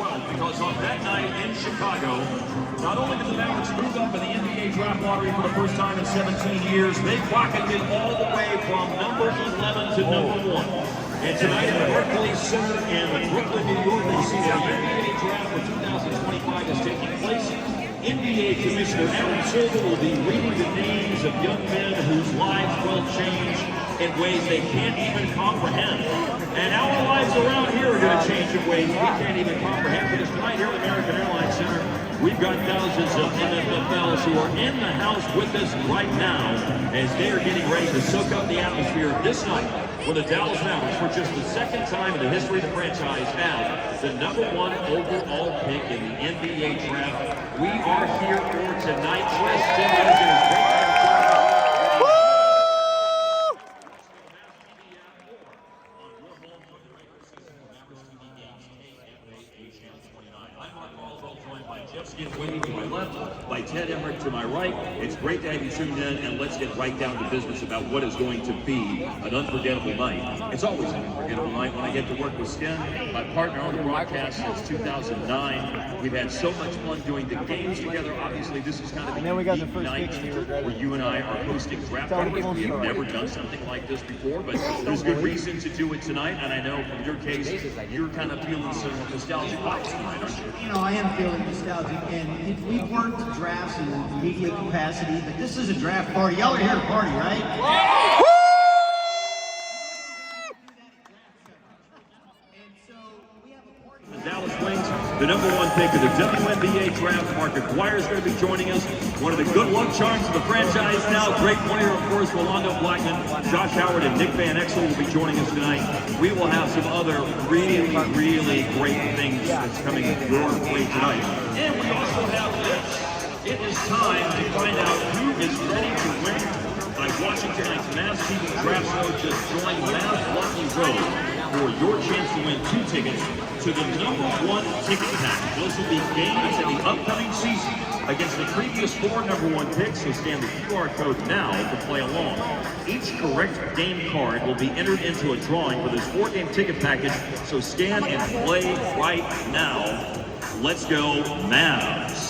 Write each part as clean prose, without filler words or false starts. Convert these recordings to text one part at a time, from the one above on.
12th, because on that night in Chicago, not only did the Mavericks move up in the NBA draft lottery for the first time in 17 years, they rocketed all the way from number 11 to number 1. And tonight at the Barclays Center in Brooklyn, New York, we see the NBA draft for 2025 is taking place. NBA Commissioner Adam Silver will be reading the names of young men whose lives will change in ways they can't even comprehend. And our lives around here are going to change in ways we can't even comprehend. Because tonight here at the American Airlines Center, we've got thousands of MFFLs who are in the house with us right now as they are getting ready to soak up the atmosphere of this night when the Dallas Mavericks, for just the second time in the history of the franchise, have the #1 overall pick in the NBA draft. We are here for tonight. Waiting to my left, by Ted Emmerich to my right. It's great to have you tuned in, and let's get right down to business about what is going to be an unforgettable night. It's always an unforgettable night when I get to work with Skin, my partner on the broadcast since 2009. We've had so much fun doing the games together. Obviously, this is kind of a unique night where you and I are hosting draft parties. We have never done something like this before, but there's good reason to do it tonight, and I know from your case, you're kind of feeling some nostalgic vibes tonight, aren't you? You know, I am feeling nostalgic, and we've worked drafts in media capacity, but this is a draft party. Y'all are here to party, right? Woo! The Dallas Wings, the #1 pick of the WNBA draft. Mark Aguirre is going to be joining us. One of the good luck charms of the franchise now. Great player, of course, Rolando Blackman, Josh Howard, and Nick Van Exel will be joining us tonight. We will have some other really, really great things that's coming your way tonight. And we also have this. It is time to find out who is ready to win by watching tonight's Mavs TV draft show. Just join Mavs Lucky Road for your chance to win 2 tickets to the #1 ticket pack. Those will be games in the upcoming season against the previous 4 #1 picks, so scan the QR code now to play along. Each correct game card will be entered into a drawing for this 4-game ticket package, so scan and play right now. Let's go, Mavs.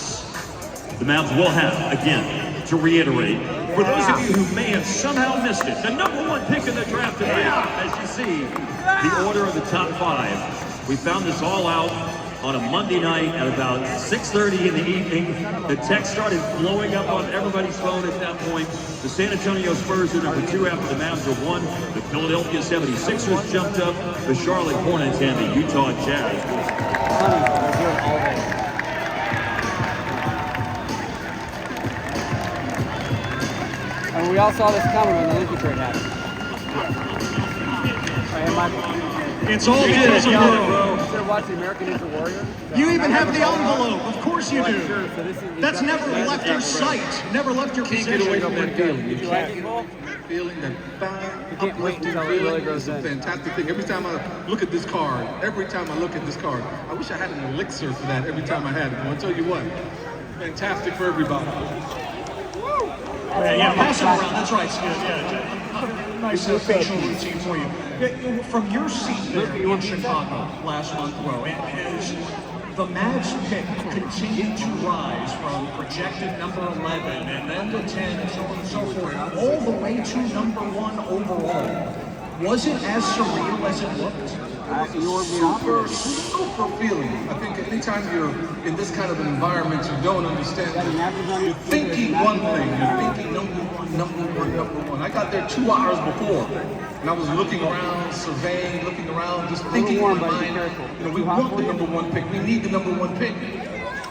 The Mavs will have, again, to reiterate, for those of you who may have somehow missed it, the #1 pick in the draft tonight, as you see, the order of the top 5. We found this all out on a Monday night at about 6:30 in the evening. The text started blowing up on everybody's phone at that point. The San Antonio Spurs are #2 after the Mavs are 1. The Philadelphia 76ers jumped up. The Charlotte Hornets and the Utah Jazz. And we all saw this coming when the Luka trade happened. It's all good, bro. Instead of watching American Ninja Warrior. You even have the envelope. Of course you do. Sure, so That's never left your sight. Never left your Can't possession. get away from that feeling. Did you like it, Cole? Feeling that can't wait uplifting until it really feeling goes is a in. fantastic thing. Every time I look at this card, I wish I had an elixir for that every time I had it. I'll tell you what, fantastic for everybody. Yeah, pass it around. That's right, Skid. Yeah. Nice facial routine for you. From your seat there in Chicago last month, bro, as the Mavs pick continued to rise from projected number 11 and then to 10 and so on and so forth, all the way to #1 overall. Was it as surreal as it looked? Super feeling. I think anytime you're in this kind of an environment, you don't understand. You're thinking one thing. You're thinking number one. I got there 2 hours before, and I was looking around, surveying, looking around, just thinking in my mind. You know, we want the #1 pick. We need the #1 pick.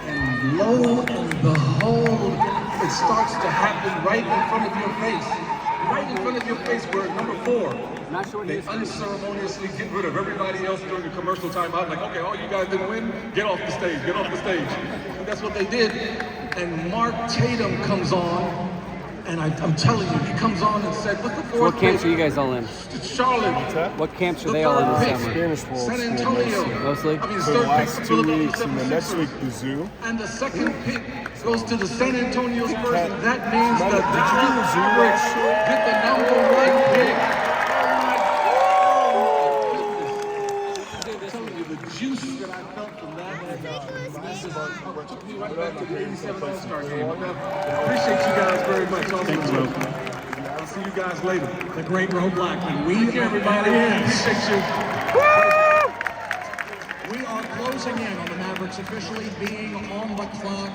And lo and behold, it starts to happen right in front of your face. Right in front of your face, we're at #4. They unceremoniously get rid of everybody else during the commercial timeout. Like, okay, all you guys didn't win, get off the stage, get off the stage. And that's what they did. And Mark Tatum comes on, and I'm telling you, he comes on and said, "What the fourth What camps pick? are you guys all in? Charlotte. What camps are The they all in third this pick, summer? San Antonio. Mostly? I mean, the For the third pick, last 2 Philadelphia weeks, and the next 76ers. week, the zoo. And the second pick goes to the San Antonio Spurs, and that means that the Did you do the zoo Mavericks right? get the #1 pick. I'm telling you, the juice that I felt from that Took me right back to the 87 All-Star game. Appreciate you guys very much. Thanks, Will. I'll see you guys later. The great Ro Blackman. We Everybody, appreciate you. We are closing in on the Mavericks officially being on the clock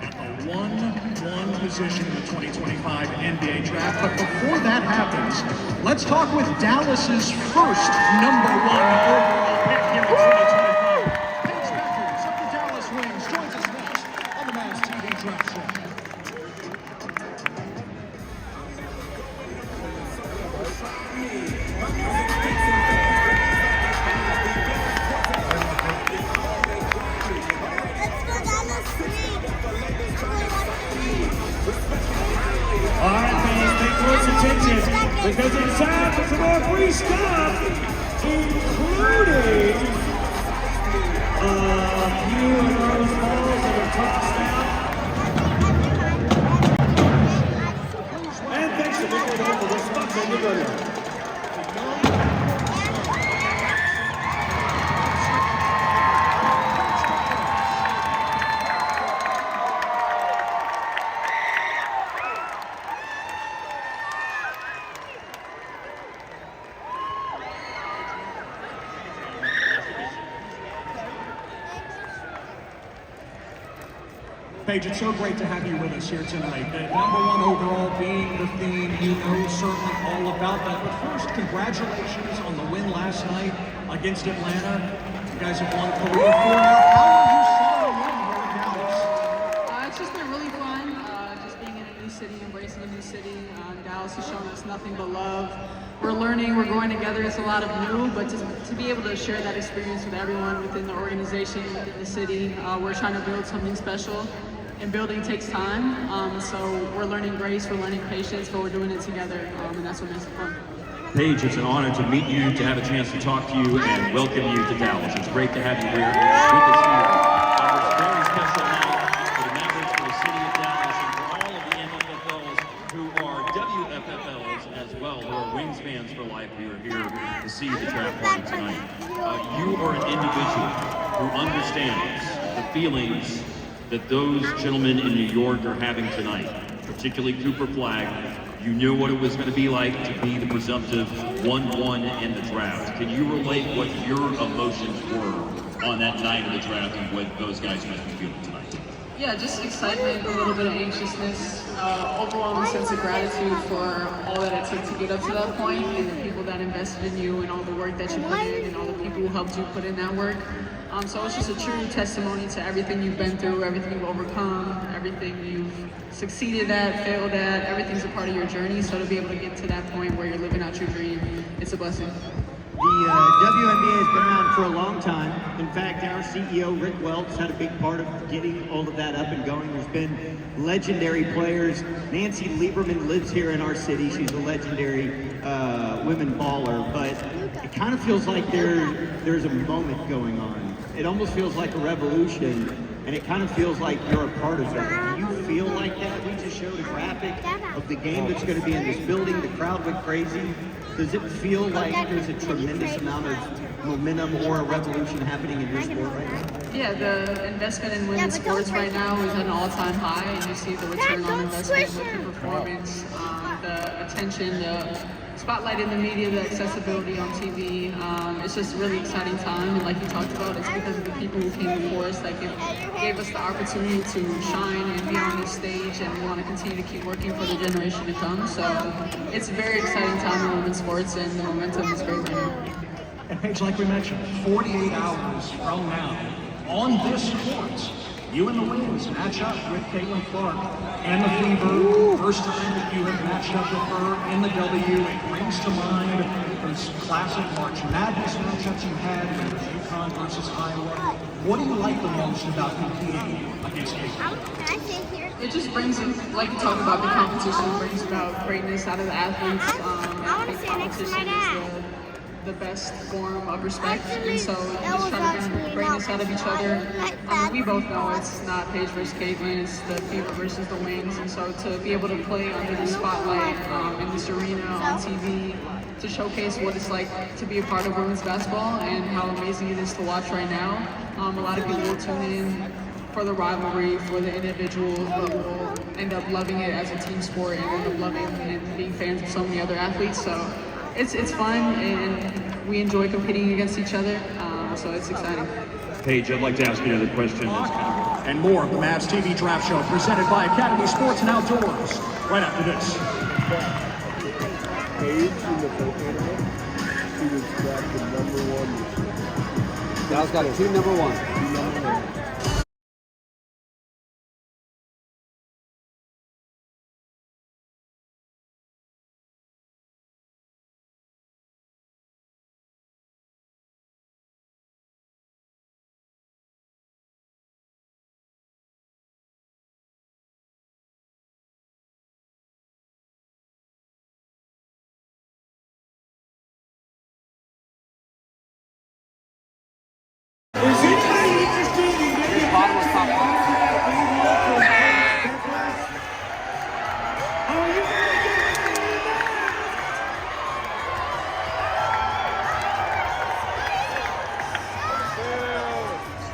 at the 1-1 position in the 2025 NBA draft. But before that happens, let's talk with Dallas's first #1 overall pick here in 2025. Paige Bueckers of the Dallas Wings joins us next on the Mavs TV Draft Show. All right, fans, pay close attention because it's time for some more free stuff, including a few of those balls that are touchdown. And thanks to Nick for the sponsor, Aguirre. Paige, it's so great to have you with us here tonight. The #1 overall being the theme, you know certainly all about that. But first, congratulations on the win last night against Atlanta. You guys have won 3 or 4 now. How are you settling in here in Dallas? It's just been really fun, just being in a new city, embracing a new city. Dallas has shown us nothing but love. We're learning, we're growing together. It's a lot of new, but to be able to share that experience with everyone within the organization, within the city, we're trying to build something special. And building takes time, so we're learning grace, we're learning patience, but we're doing it together, and that's what makes it fun. Paige, it's an honor to meet you, to have a chance to talk to you, and welcome you to Dallas. It's great to have you here with us here on this very special night for the Mavericks, for the city of Dallas, and for all of the MFFLs who are WFFLs as well, who are Wings fans for life, who are here to see the draft party tonight. You are an individual who understands the feelings that those gentlemen in New York are having tonight, particularly Cooper Flagg. You knew what it was going to be like to be the presumptive 1-1 in the draft. Can you relate what your emotions were on that night of the draft and what those guys must be feeling tonight? Yeah, just excitement, a little bit of anxiousness, overwhelming sense of gratitude for all that it took to get up to that point, and the people that invested in you, and all the work that you put in, and all the people who helped you put in that work. So it's just a true testimony to everything you've been through, everything you've overcome, everything you've succeeded at, failed at, everything's a part of your journey. So to be able to get to that point where you're living out your dream, it's a blessing. The WNBA has been around for a long time. In fact, our CEO, Rick Welts, had a big part of getting all of that up and going. There's been legendary players. Nancy Lieberman lives here in our city. She's a legendary women baller, but it kind of feels like there's a moment going on. It almost feels like a revolution, and it kind of feels like you're a part of that. Do you feel like that? We just showed a graphic of the game that's going to be in this building. The crowd went crazy. Does it feel like there's a tremendous amount of momentum or a revolution happening in your sport right now? Yeah, the investment in women's sports right now is at an all-time high, and you see the return on investment with the performance, the attention, the spotlight in the media, the accessibility on TV. It's just a really exciting time, and like you talked about, it's because of the people who came before us that gave us the opportunity to shine and be on this stage, and we want to continue to keep working for the generation to come. So it's a very exciting time in women's sports, and the momentum is great right now. And Paige, like we mentioned, 48 hours from now, on this court, you and the Wings match up with Caitlin Clark and the Fever. First time that you have matched up with her in the W. It brings to mind those classic March Madness matchups you had with UConn versus Iowa. What do you like the most about competing against Caitlin? It just brings, like you talked about, the competition brings about greatness out of the athletes. I think competition is the best form of respect, and so just trying to bring greatness out of each other. We both know it's not Paige versus Caitlin, it's the Fever versus the Wings, and so to be able to play under the spotlight in this arena on TV, to showcase what it's like to be a part of women's basketball and how amazing it is to watch right now. A lot of people will tune in for the rivalry, for the individuals that will end up loving it as a team sport and end up loving and being fans of so many other athletes. So it's fun, and we enjoy competing against each other. So it's exciting. Paige, I'd like to ask you another question. And more of the Mavs TV Draft Show presented by Academy Sports and Outdoors. Right after this. Paige in the tournament, he was drafted #1. Dallas got it. Team number one.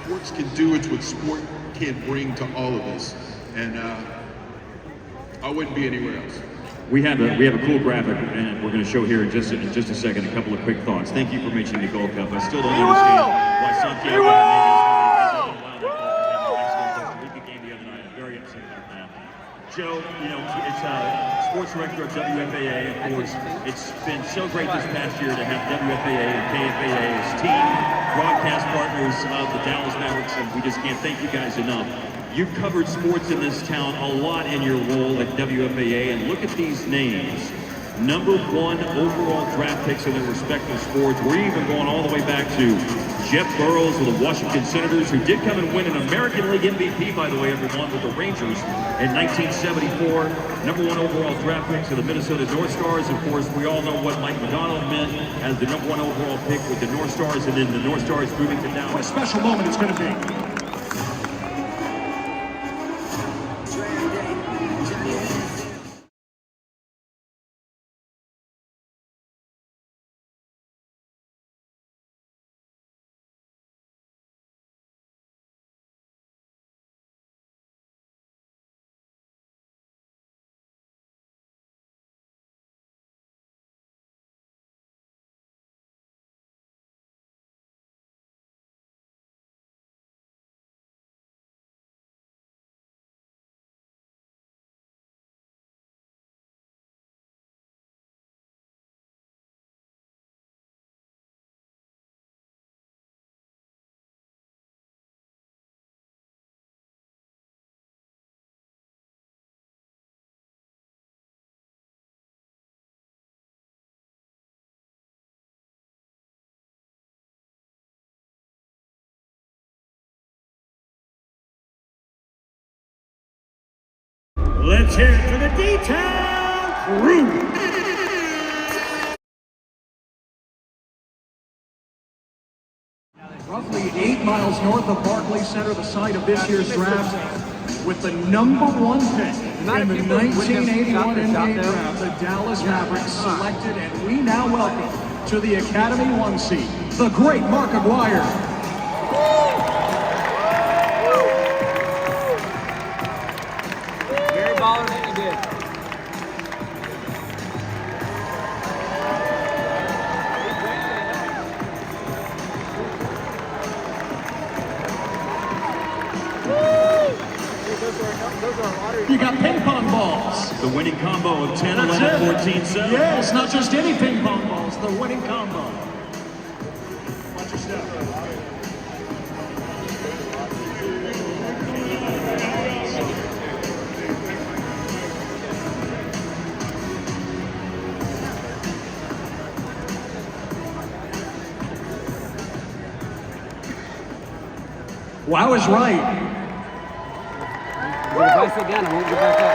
Sports can do, it's what sport can bring to all of us, and I wouldn't be anywhere else. We have a cool graphic, and we're going to show here in just a second a couple of quick thoughts. Thank you for mentioning the Gold Cup. I still don't understand why Santiago Costa Rica game the other night. I'm very upset about that. Joe, you know, it's sports director of WFAA. Of course, it's been so great this past year to have WFAA and KFAA as team broadcast partners of the Dallas Mavericks, and we just can't thank you guys enough. You've covered sports in this town a lot in your role at WFAA, and look at these names. #1 overall draft picks in their respective sports. We're even going all the way back to Jeff Burrows of the Washington Senators, who did come and win an American League MVP, by the way, everyone, with the Rangers in 1974. #1 overall draft picks of the Minnesota North Stars. Of course, we all know what Mike McDonald meant as the #1 overall pick with the North Stars, and then the North Stars moving to Dallas. What a special moment it's going to be. Let's hear it for the detail crew. Roughly 8 miles north of Barclays Center, the site of this year's draft, with the #1 pick in the 1981 NBA draft, the Dallas Mavericks selected, and we now welcome to the Academy 1 seat, the great Mark Aguirre. Baller than you did. You got ping pong balls. The winning combo of 10, 11, 14, 7. Yes, not just any ping pong balls, the winning combo. Watch your step. Wow is right. Reverse again, I won't get back up.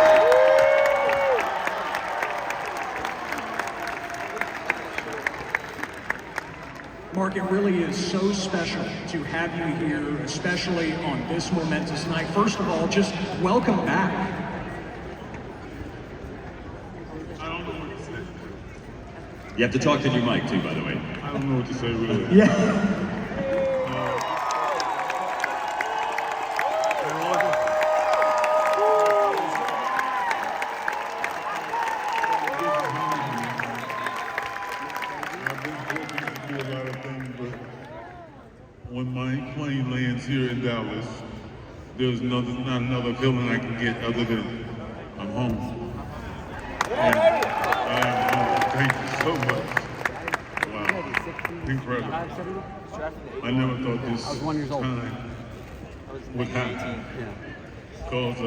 Mark, it really is so special to have you here, especially on this momentous night. First of all, just welcome back. I don't know what to say. You have to talk to your mic too, by the way. I don't know what to say, really. Yeah. They're here in Dallas. There's not another feeling I can get other than I'm home. And I am home. Thank you so much. Wow. Incredible. I never thought this time would happen. Because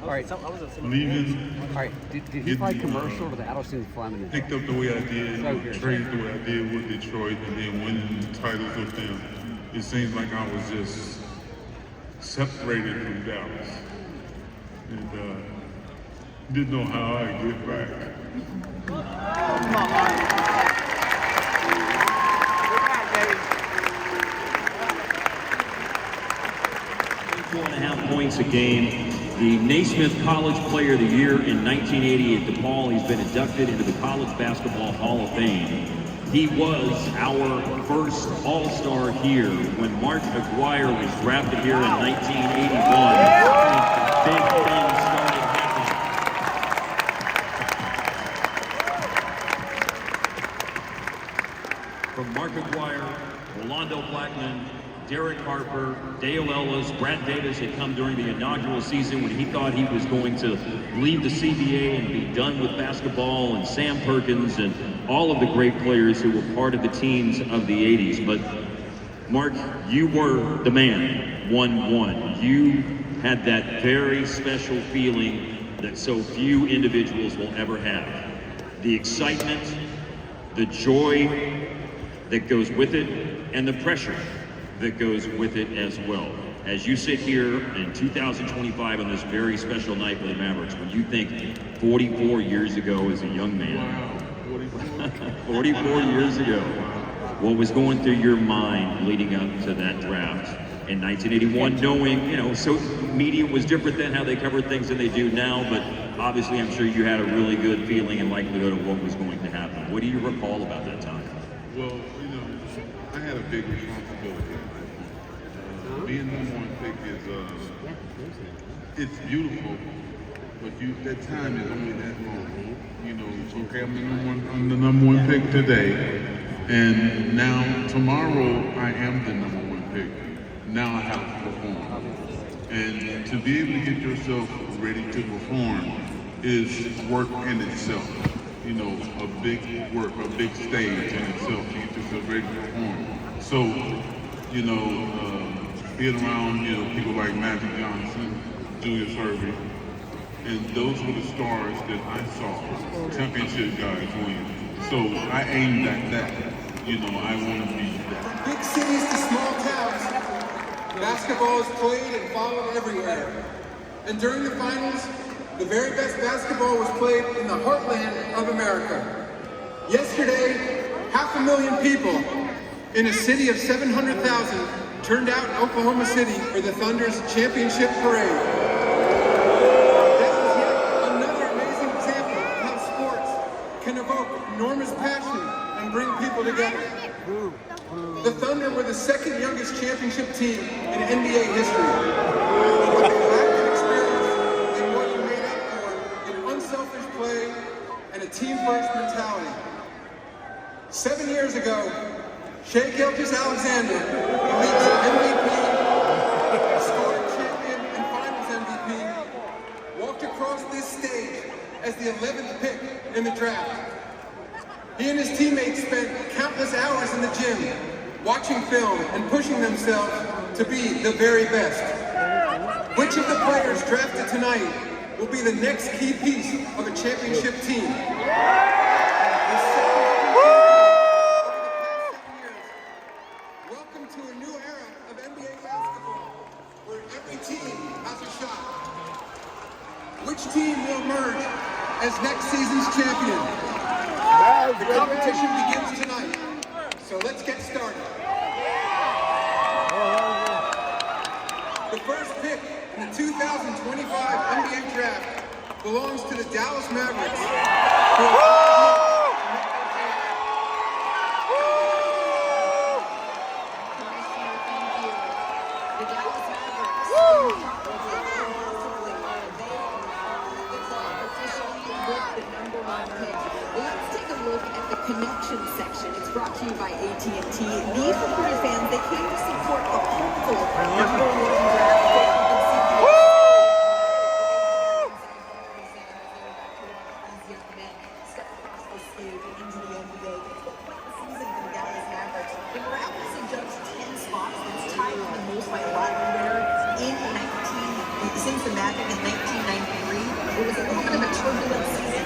all right, so I was leaving. All right, did he play commercial to the Addison Fleming? Picked up the way I did, traded the way I did with Detroit, and then winning titles with them. It seems like I was just separated from Dallas, and didn't know how I'd get back. 4.5 points a game. The Naismith College Player of the Year in 1980 at DePaul. He's been inducted into the College Basketball Hall of Fame. He was our first All-Star here when Mark Aguirre was drafted here in 1981. Big things started happening. From Mark Aguirre, Rolando Blackman, Derek Harper, Dale Ellis, Brad Davis had come during the inaugural season when he thought he was going to leave the CBA and be done with basketball, and Sam Perkins and all of the great players who were part of the teams of the 80s. But Mark, you were the man, 1-1. You had that very special feeling that so few individuals will ever have. The excitement, the joy that goes with it, and the pressure that goes with it as well. As you sit here in 2025 on this very special night for the Mavericks, when you think 44 years ago as a young man, 44 years ago, what was going through your mind leading up to that draft in 1981, knowing, you know, so media was different then, how they covered things than they do now, but obviously I'm sure you had a really good feeling and likelihood of what was going to happen. What do you recall about that time? Well, you know, I had a big responsibility. Being number one pick is, it's beautiful, but that time is only that long. You know, okay, I'm the number one pick today, and now tomorrow I am the number one pick. Now I have to perform. And to be able to get yourself ready to perform is work in itself. You know, a big work, a big stage in itself to get yourself ready to perform. So, you know, being around, you know, people like Magic Johnson, Julius Irving, and those were the stars that I saw championship guys win. So I aimed at that. You know, I want to be that. Big cities to small towns, basketball is played and followed everywhere. And during the finals, the very best basketball was played in the heartland of America. Yesterday, 500,000 people in a city of 700,000 turned out in Oklahoma City for the Thunder's championship parade. That was yet another amazing example of how sports can evoke enormous passion and bring people together. The Thunder were the second youngest championship team in NBA history. What they lacked in experience and what they made up for in unselfish play and a team-first mentality. 7 years ago, Shai Gilgeous-Alexander, the league's MVP, scoring champion, and finals MVP, walked across this stage as the 11th pick in the draft. He and his teammates spent countless hours in the gym, watching film and pushing themselves to be the very best. Which of the players drafted tonight will be the next key piece of a championship team? Welcome to a new era of NBA basketball, where every team has a shot. Which team will emerge as next season's champion? The competition begins tonight, so let's get started. The first pick in the 2025 NBA draft belongs to the Dallas Mavericks. Let's take a look at the connection section. It's brought to you by AT&T. These recruited fans, they came to support the hopeful number one draft pick. Step across the stage into the NBA. It's been quite the season for the Dallas Mavericks. The Mavericks adjudged 10 spots. It's tied for the most by a Latin player since the Magic in 1993. It was a little bit of a turbulent season.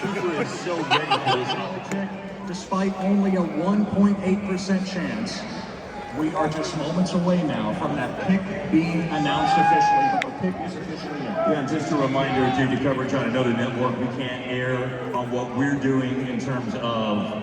Cooper is so ready for this opportunity. Despite only a 1.8% chance, we are just moments away now from that pick being announced officially, but the pick is officially in. Yeah, and just a reminder, due to coverage on another network, we can't air on what we're doing in terms of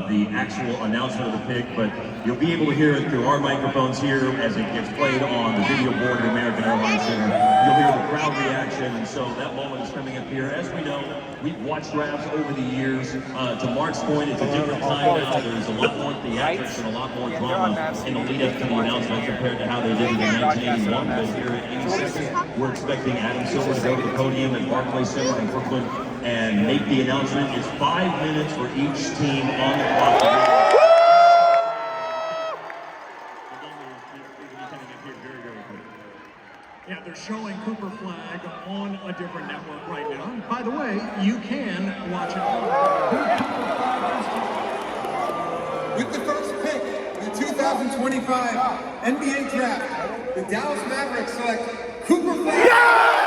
the actual announcement of the pick, but you'll be able to hear it through our microphones here as it gets played on the video board at American Airlines Center. You'll hear the crowd reaction, and so that moment is coming up here. As we know, we've watched drafts over the years. To Mark's point, it's a different time now. There's a lot more theatrics and a lot more drama in the lead up to the announcement compared to how they did it in 1981. But here at any second, we're expecting Adam Silver to go to the podium at Barclays Center in Brooklyn and make the announcement. It's 5 minutes for each team on the clock. Yeah, they're showing Cooper Flagg on a different network right now. And by the way, you can watch it. With the first pick in the 2025 NBA Draft, the Dallas Mavericks select Cooper Flagg. Yeah!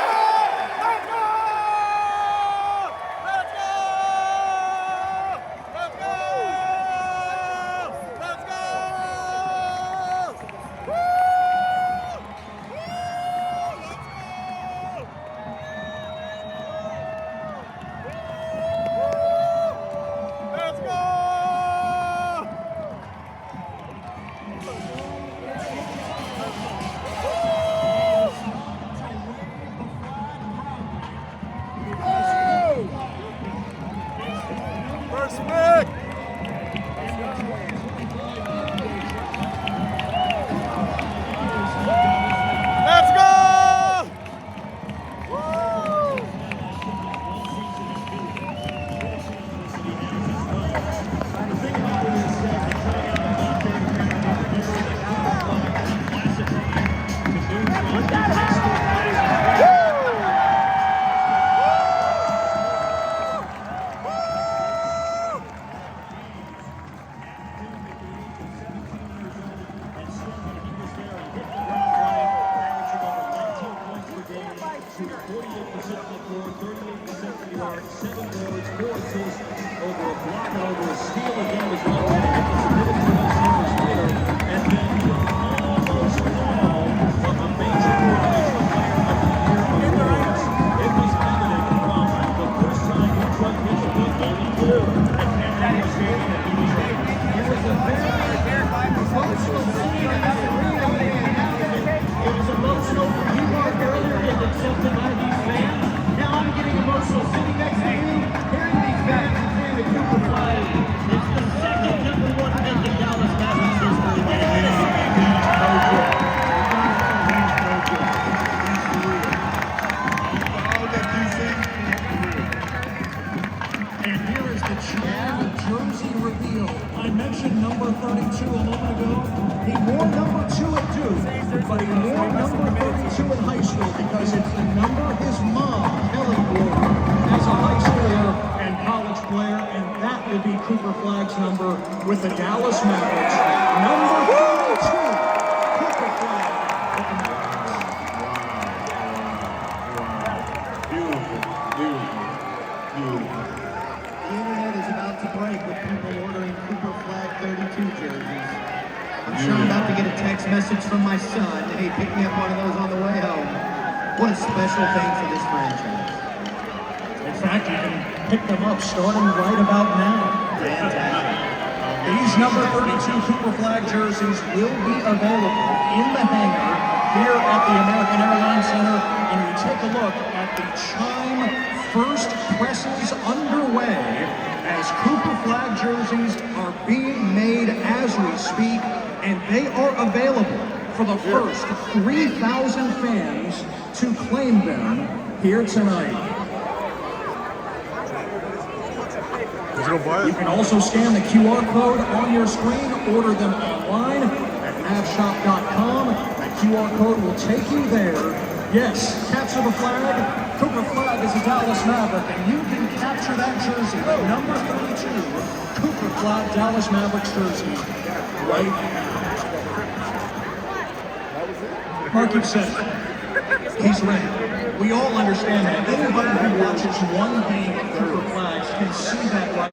With the Dallas Mavericks, number 32, Cooper Flagg. Beautiful, beautiful, beautiful. The internet is about to break with people ordering Cooper Flagg 32 jerseys. I'm sure I'm about to get a text message from my son. Hey, pick me up one of those on the way home. What a special thing for this franchise. In fact, you can pick them up starting right about now. Fantastic. These number 32 Cooper Flagg jerseys will be available in the hangar here at the American Airlines Center. And we take a look at the Chime first presses underway as Cooper Flagg jerseys are being made as we speak, and they are available for the first 3,000 fans to claim them here tonight. You can also scan the QR code on your screen, order them online at mavshop.com. That QR code will take you there. Yes, capture the flag. Cooper Flagg is a Dallas Maverick, and you can capture that jersey, the number 32 Cooper Flagg Dallas Mavericks jersey right now. Mark said he's ready. We all understand that. Anybody who watches one game of Cooper Flagg can see that right